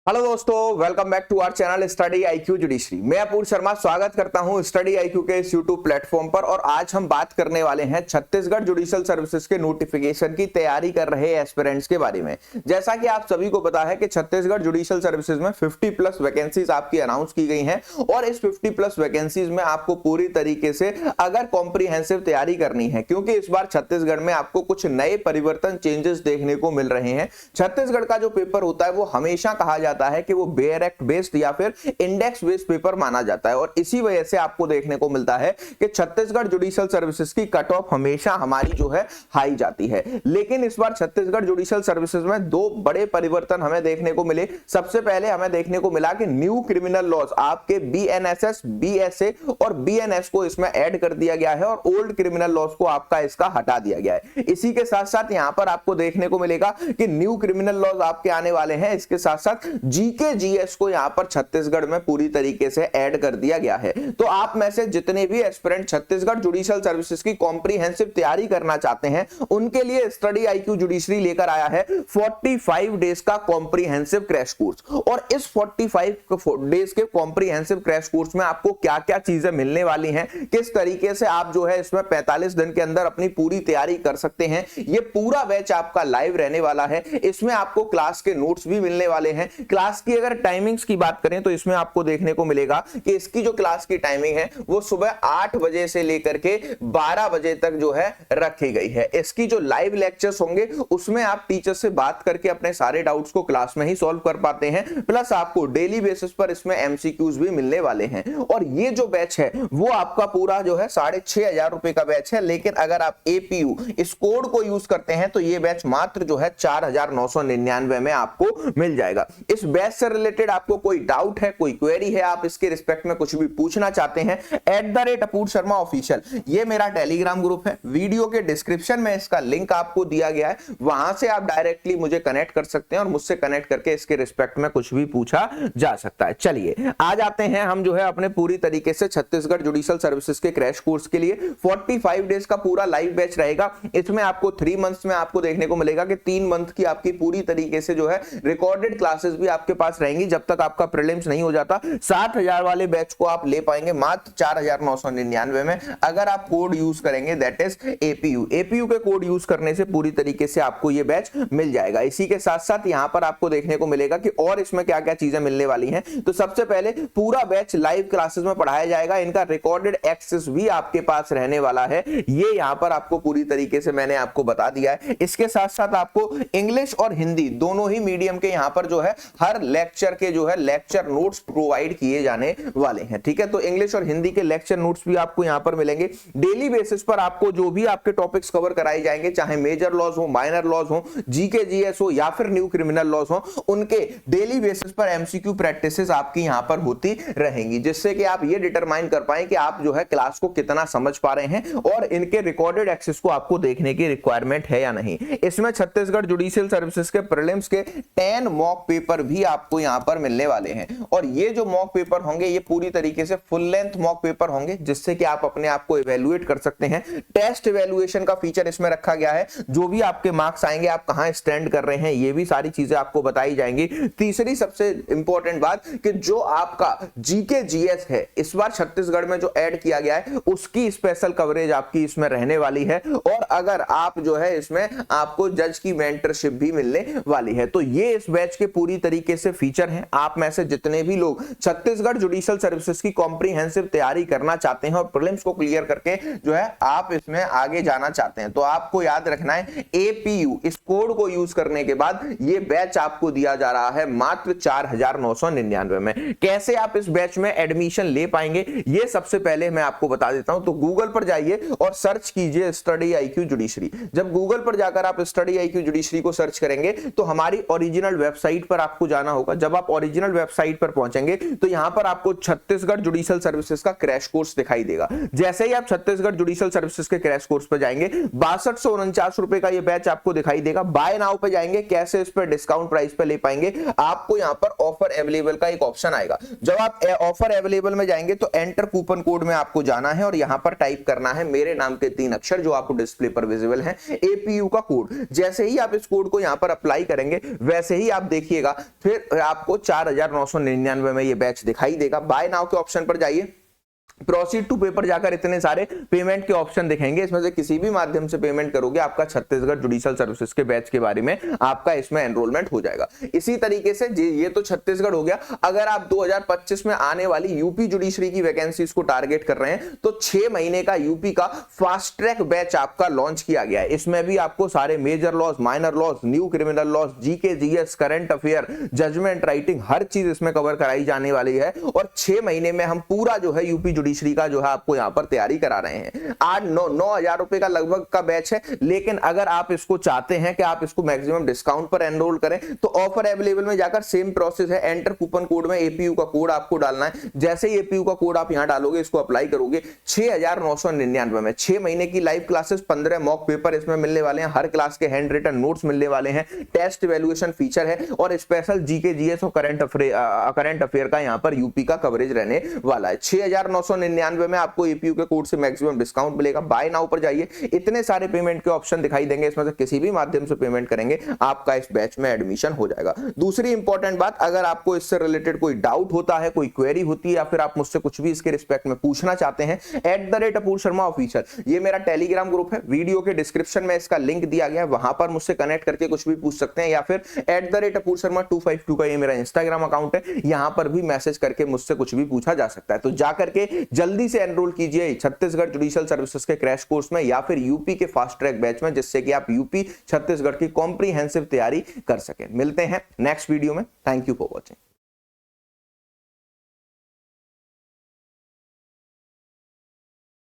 Hello दोस्तों, welcome back to our channel study IQ judiciary. मैं अपूर्व शर्मा स्वागत करता हूं स्टडी आईक्यू के इस यूट्यूब प्लेटफॉर्म पर। और आज हम बात करने वाले हैं छत्तीसगढ़ जुडिशियल सर्विसेज के नोटिफिकेशन की तैयारी कर रहे एस्पिरेंट्स के बारे में। जैसा कि आप सभी को पता है कि छत्तीसगढ़ जुडिशियल सर्विसेज में 50 प्लस वैकेंसीज आपकी अनाउंस की गई हैं और इस 50 प्लस वैकेंसीज में आपको पूरी तरीके से अगर कॉम्प्रिहेंसिव तैयारी करनी है, क्योंकि इस बार छत्तीसगढ़ में आपको कुछ नए परिवर्तन चेंजेस देखने को मिल रहे हैं। छत्तीसगढ़ का जो पेपर होता है वो हमेशा कहा जाता है कि वो बेयर एक्ट बेस्ड या फिर इंडेक्स बेस्ड पेपर माना जाता है और इसी वजह से आपको देखने को मिलता है कि छत्तीसगढ़ जुडिशियल सर्विसेज की कट ऑफ हमेशा हमारी जो है हाई जाती है। लेकिन इस बार छत्तीसगढ़ जुडिशियल सर्विसेज में दो बड़े परिवर्तन हमें देखने को मिले। सबसे पहले हमें देखने को मिला कि न्यू क्रिमिनल लॉज आपके बीएनएसएस, बीएसए और बीएनएस को इसमें ऐड कर दिया गया है और ओल्ड क्रिमिनल लॉज को आपका इसका हटा दिया गया है। इसी के साथ साथ यहां पर आपको देखने को मिलेगा कि न्यू क्रिमिनल लॉज आपके आने वाले हैं। इसके साथ साथ जीके जीएस को यहां पर छत्तीसगढ़ में पूरी तरीके से ऐड कर दिया गया है। तो आप में से जितने भी एस्पिरेंट छत्तीसगढ़ जुडिशियल सर्विसेज की कॉम्प्रिहेंसिव तैयारी करना चाहते हैं उनके लिए स्टडी आईक्यू जुडिशरी लेकर आया है 45 डेज का कॉम्प्रिहेंसिव क्रैश कोर्स। और इस 45 डेज के कॉम्प्रिहेंसिव क्रैश कोर्स में आपको क्या-क्या चीजें मिलने वाली हैं, किस तरीके से आप जो है इसमें 45 दिन के अंदर अपनी पूरी तैयारी कर सकते हैं, ये पूरा बैच आपका लाइव रहने वाला है। इसमें आपको क्लास के नोट्स भी मिलने वाले हैं। क्लास की अगर टाइमिंग्स की बात करें तो इसमें आपको देखने को मिलेगा कि इसकी जो क्लास की टाइमिंग है वो सुबह 8 बजे से लेकर के 12 बजे तक जो है रखी गई है। इसकी जो लाइव लेक्चर्स होंगे उसमें आप टीचर से बात करके अपने सारे डाउट्स को क्लास में ही सॉल्व कर पाते हैं। प्लस आपको डेली बेसिस पर इसमें एमसीक्यूज भी मिलने वाले हैं। और ये जो बैच है वो आपका पूरा जो है 6,500 रुपए का बैच है। लेकिन अगर आप एपीयू इस कोड को यूज करते हैं तो ये बैच मात्र जो है 4,999 में आपको मिल जाएगा। इस बैच से रिलेटेड आपको कोई डाउट है, कोई क्वेरी है, आप इसके रिस्पेक्ट में कुछ भी पूछना चाहते हैं, @अपूर्व शर्मा ऑफिशियल ये मेरा टेलीग्राम ग्रुप है। वीडियो के डिस्क्रिप्शन में इसका लिंक आपको दिया गया है, वहां से आप डायरेक्टली मुझे कनेक्ट कर सकते हैं और मुझसे कनेक्ट करके इसके रिस्पेक्ट में कुछ भी पूछा जा सकता है। चलिए आ जाते हैं हम जो है अपने पूरी तरीके से छत्तीसगढ़ जुडिशियल सर्विसेज के क्रैश कोर्स के लिए। 45 डेज का पूरा लाइव बैच रहेगा। इसमें आपको 3 मंथ्स में आपको देखने को मिलेगा कि 3 मंथ की आपकी पूरी तरीके से जो है रिकॉर्डेड क्लासेस भी आपके पास रहेंगी जब तक आपका प्रीलिम्स नहीं हो जाता। 60,000 वाले बैच को आप ले पाएंगे मात्र 4,999 में अगर आप कोड यूज करेंगे, दैट इज एपीयू। एपीयू के कोड यूज करने से पूरी तरीके से आपको ये बैच मिल जाएगा। इसी के साथ साथ यहां पर आपको देखने को मिलेगा कि और इसमें क्या क्या चीजें मिलने वाली हैं। तो सबसे पहले पूरा बैच लाइव क्लासेस में पढ़ाया जाएगा। इनका रिकॉर्डेड एक्सेस भी आपके पास रहने वाला है। ये यहां पर आपको पूरी तरीके से मैंने आपको बता दिया है। इसके साथ साथ आपको इंग्लिश और हिंदी दोनों ही मीडियम के यहां पर जो है हर लेक्चर के जो है लेक्चर नोट्स प्रोवाइड किए जाने वाले हैं। ठीक है, तो इंग्लिश और हिंदी के लेक्चर नोट्स भी आपको यहां पर मिलेंगे। डेली बेसिस पर आपको जो भी आपके टॉपिक्स कवर कराए जाएंगे, चाहे मेजर लॉज हो, माइनर लॉज हो, जीके जीएस हो या फिर न्यू क्रिमिनल लॉज हो, उनके डेली बेसिस पर एमसीक्यू प्रैक्टिसेस आपकी यहां पर होती रहेंगी, जिससे कि आप ये डिटरमाइन कर पाए कि आप जो है क्लास को कितना समझ पा रहे हैं और इनके रिकॉर्डेड एक्सेस को आपको देखने की रिक्वायरमेंट है या नहीं। इसमें छत्तीसगढ़ जुडिशियल सर्विसेज के प्रीलिम्स के 10 मॉक पेपर भी आपको यहां पर मिलने वाले हैं। और ये जो मॉक पेपर होंगे ये पूरी तरीके से फुल लेंथ मॉक पेपर होंगे, जिससे कि आप अपने आप को इवैल्यूएट कर सकते हैं। टेस्ट इवैल्यूएशन का फीचर इसमें रखा गया है। जो भी आपके मार्क्स आएंगे, आप कहां स्टैंड कर रहे हैं, ये भी सारी चीजें आपको बताई जाएंगी। तीसरी सबसे इंपॉर्टेंट बात कि जो आपका जीके जीएस है इस बार छत्तीसगढ़ में जो ऐड किया गया है उसकी स्पेशल कवरेज आपकी इसमें रहने वाली है। और अगर आप जो है इसमें आपको जज की मेंटरशिप भी मिलने वाली है। तो ये इस बैच के पूरी तरीके से फीचर हैं। आप में से जितने भी लोग छत्तीसगढ़ जुडिशियल सर्विसेज की कॉम्प्रिहेंसिव तैयारी करना चाहते हैं और प्रीलिम्स को क्लियर करके जो है आप इसमें आगे जाना चाहते हैं, तो आपको याद रखना है एपीयू इस कोड को यूज करने के बाद ये बैच आपको दिया जा रहा है मात्र 4,999 में। कैसे आप इस बैच में एडमिशन ले पाएंगे ये सबसे पहले मैं आपको बता देता हूं। तो गूगल पर जाइए और सर्च कीजिए स्टडी आईक्यू जुडिशरी। जब गूगल पर जाकर आप स्टडी आईक्यू जुडिशरी को सर्च करेंगे तो हमारी ओरिजिनल वेबसाइट पर आपको जाना होगा। जब आप ओरिजिनल वेबसाइट पर पहुंचेंगे तो यहां पर आपको छत्तीसगढ़ जुडिशियल सर्विसेज का क्रैश कोर्स दिखाई देगा। जैसे ही आप छत्तीसगढ़ जुडिशियल सर्विसेज के क्रैश कोर्स पर जाएंगे 6249 रुपए का ये बैच आपको दिखाई देगा। बाय नाउ पे जाएंगे, कैसे इस पर डिस्काउंट प्राइस पे ले पाएंगे, आपको यहां पर ऑफर अवेलेबल का एक ऑप्शन आएगा। जब आप ऑफर अवेलेबल में जाएंगे तो एंटर कूपन कोड में आपको जाना है और यहां पर टाइप करना है मेरे नाम के 3 अक्षर जो आपको डिस्प्ले पर विजिबल है, एपीयू का कोड। जैसे ही आप इस कोड को यहां पर अप्लाई करेंगे वैसे ही आप देखिएगा फिर आपको 4,999 में ये बैच दिखाई देगा। बाय नाउ के ऑप्शन पर जाइए, प्रोसीड टू पेपर जाकर इतने सारे पेमेंट के ऑप्शन दिखेंगे, इसमें से किसी भी माध्यम से पेमेंट करोगे आपका छत्तीसगढ़ जुडिशियल सर्विसेज के बैच के बारे में आपका इसमें एनरोलमेंट हो जाएगा। इसी तरीके से ये तो छत्तीसगढ़ हो गया। अगर आप 2025 में आने वाली यूपी जुडिशरी की वैकेंसीज को टारगेट कर रहे हैं तो 6 महीने का यूपी का फास्ट ट्रैक बैच आपका लॉन्च किया गया है। इसमें भी आपको सारे major laws, minor laws, new criminal laws, GK, GS, current affair, judgment writing, हर चीज इसमें कवर कराई जाने वाली है। और 6 महीने में हम पूरा जो है यूपी जुडिशरी का जो है आपको यहां पर तैयारी करा रहे हैं। 8-9 रुपए का लगभग का बैच है, लेकिन अगर आप इसको चाहते हैं कि आप इसको मैक्सिमम डिस्काउंट पर एनरोल करें तो ऑफर अवेलेबल में जाकर सेम प्रोसेस है। एंटर कूपन कोड में एपीयू का कोड आपको डालना है। जैसे ही एपीयू का कोड आप यहां डालोगे, इसको अप्लाई करोगे, 6,999 में 6 महीने की लाइव क्लासेस, 15 मॉक पेपर इसमें मिलने वाले हैं, हर क्लास के हैंड रिटन नोट्स मिलने वाले हैं, टेस्ट इवैल्यूएशन फीचर है और स्पेशल जीके, जीएस और करंट अफेयर का यहां पर यूपी का कवरेज रहने वाला है। 6,999 में आपको एपीयू के कोड से मैक्सिमम डिस्काउंट मिलेगा। बाय नाउ पर जाइए, इतने सारे पेमेंट के ऑप्शन दिखाई देंगे, इसमें से किसी भी माध्यम से पेमेंट करेंगे आपका इस बैच में एडमिशन हो जाएगा। दूसरी इंपॉर्टेंट बात, अगर आपको इससे रिलेटेड कोई डाउट होता है, कोई क्वेरी होती है या फिर आप मुझसे कुछ भी इसके रिस्पेक्ट में पूछना चाहते हैं, @अपूर्व शर्मा ऑफिशियल ये मेरा टेलीग्राम ग्रुप है। वीडियो के डिस्क्रिप्शन में इसका लिंक दिया गया है, वहां पर मुझसे कनेक्ट करके कुछ भी पूछ सकते हैं, या फिर @अपूर्व शर्मा 252 का ये मेरा इंस्टाग्राम अकाउंट है, यहां पर भी मैसेज करके मुझसे कुछ भी पूछा जा सकता है। तो जाकर के जल्दी से एनरोल कीजिए छत्तीसगढ़ जुडिशियल सर्विसेज के क्रैश कोर्स में या फिर यूपी के फास्ट ट्रैक बैच में, जिससे कि आप यूपी छत्तीसगढ़ की कॉम्प्रिहेंसिव तैयारी कर सकें। मिलते हैं नेक्स्ट वीडियो में। Thank you for watching.